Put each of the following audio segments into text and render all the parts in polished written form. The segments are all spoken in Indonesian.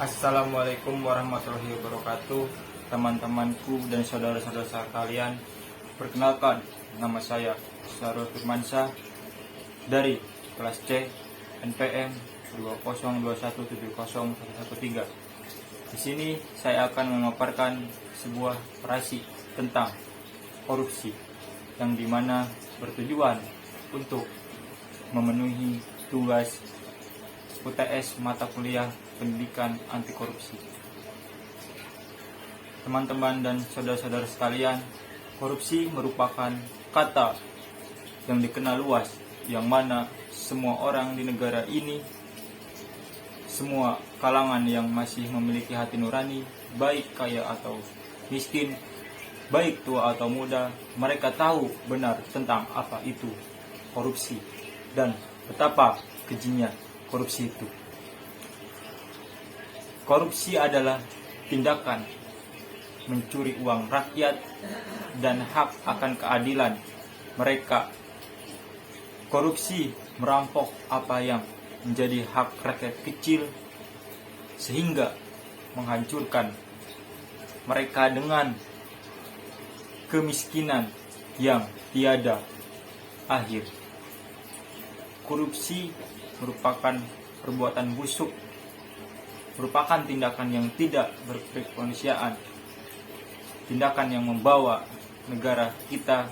Assalamualaikum warahmatullahi wabarakatuh, teman-temanku dan saudara-saudara sekalian. Perkenalkan, nama saya Sarul Firmansyah dari kelas C NPM 202170113. Di sini saya akan memaparkan sebuah orasi tentang korupsi yang dimana bertujuan untuk memenuhi tugas UTS mata kuliah pendidikan anti korupsi. Teman-teman dan saudara-saudara sekalian, korupsi merupakan kata yang dikenal luas, yang mana semua orang di negara ini, semua kalangan yang masih memiliki hati nurani, baik kaya atau miskin, baik tua atau muda, mereka tahu benar tentang apa itu korupsi dan betapa kejinya korupsi itu. Korupsi adalah tindakan mencuri uang rakyat dan hak akan keadilan mereka. Korupsi merampok apa yang menjadi hak rakyat kecil sehingga menghancurkan mereka dengan kemiskinan yang tiada akhir. Korupsi merupakan perbuatan busuk, merupakan tindakan yang tidak berkemanusiaan, tindakan yang membawa negara kita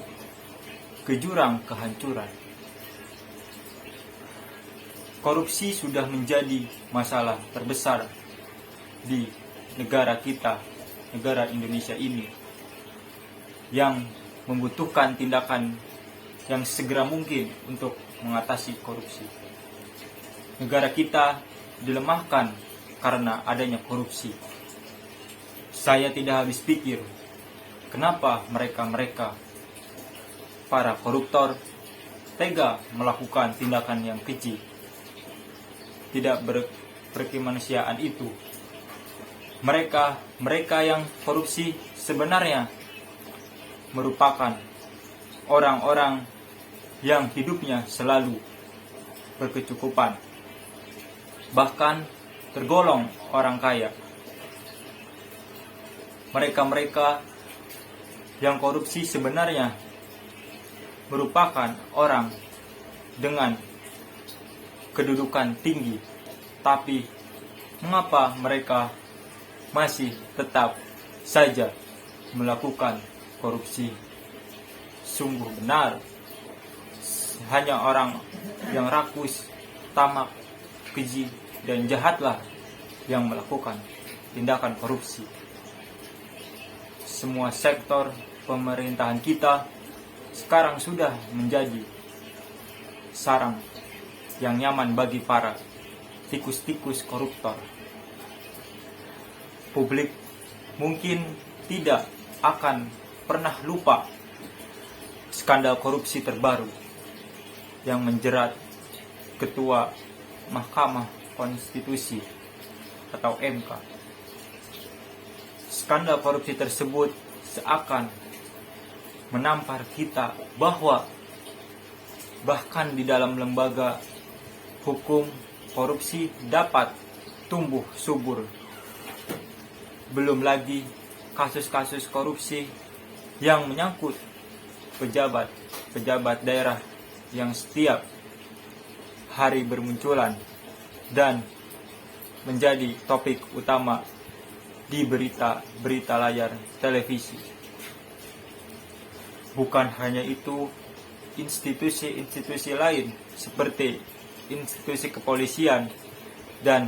ke jurang kehancuran. Korupsi sudah menjadi masalah terbesar di negara kita, negara Indonesia ini, yang membutuhkan tindakan yang segera mungkin untuk mengatasi korupsi. Negara kita dilemahkan karena adanya korupsi. Saya tidak habis pikir kenapa mereka para koruptor tega melakukan tindakan yang keji, tidak berkemanusiaan itu. Mereka yang korupsi sebenarnya merupakan orang-orang yang hidupnya selalu berkecukupan, bahkan tergolong orang kaya. Mereka yang korupsi sebenarnya merupakan orang dengan kedudukan tinggi, tapi mengapa mereka masih tetap saja melakukan korupsi? Sungguh benar, hanya orang yang rakus, tamak, keji, dan jahatlah yang melakukan tindakan korupsi. Semua sektor pemerintahan kita sekarang sudah menjadi sarang yang nyaman bagi para tikus-tikus koruptor. Publik mungkin tidak akan pernah lupa skandal korupsi terbaru yang menjerat Ketua Mahkamah Konstitusi atau MK. Skandal korupsi tersebut seakan menampar kita bahwa bahkan di dalam lembaga hukum korupsi dapat tumbuh subur. Belum lagi kasus-kasus korupsi yang menyangkut pejabat daerah yang setiap hari bermunculan dan menjadi topik utama di berita layar televisi. Bukan hanya itu, institusi-institusi lain seperti institusi kepolisian dan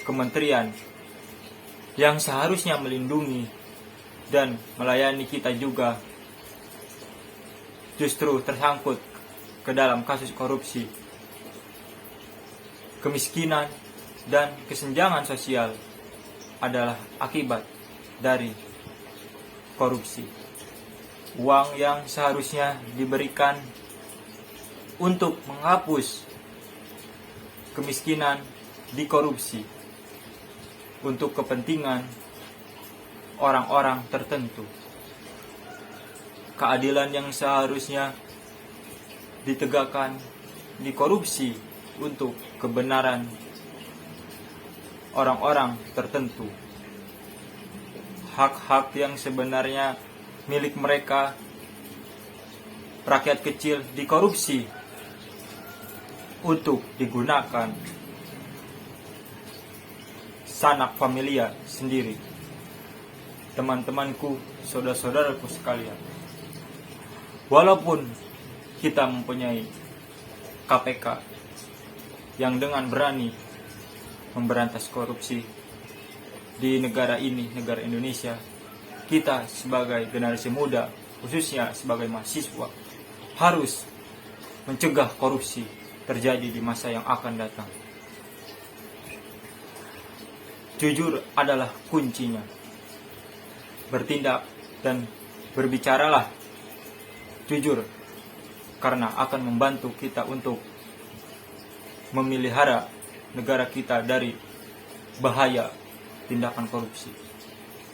kementerian yang seharusnya melindungi dan melayani kita juga justru tersangkut ke dalam kasus korupsi. Kemiskinan dan kesenjangan sosial adalah akibat dari korupsi. Uang yang seharusnya diberikan untuk menghapus kemiskinan dikorupsi untuk kepentingan orang-orang tertentu. Keadilan yang seharusnya ditegakkan dikorupsi untuk kebenaran orang-orang tertentu. Hak-hak yang sebenarnya milik mereka, rakyat kecil, dikorupsi untuk digunakan sanak familia sendiri. Teman-temanku, saudara-saudaraku sekalian, walaupun kita mempunyai KPK yang dengan berani memberantas korupsi di negara ini, negara Indonesia, kita sebagai generasi muda, khususnya sebagai mahasiswa, harus mencegah korupsi terjadi di masa yang akan datang. Jujur adalah kuncinya. Bertindak dan berbicaralah jujur, karena akan membantu kita untuk memelihara negara kita dari bahaya tindakan korupsi.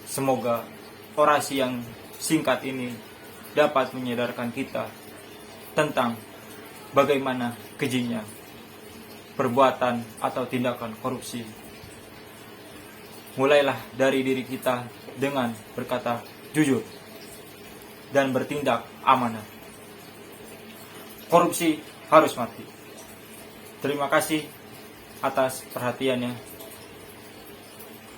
Semoga orasi yang singkat ini dapat menyadarkan kita tentang bagaimana kejinya perbuatan atau tindakan korupsi. Mulailah dari diri kita dengan berkata jujur dan bertindak amanah. Korupsi harus mati. Terima kasih atas perhatiannya.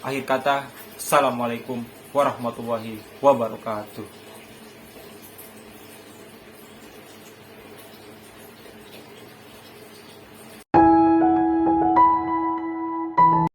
Akhir kata, Assalamualaikum warahmatullahi wabarakatuh.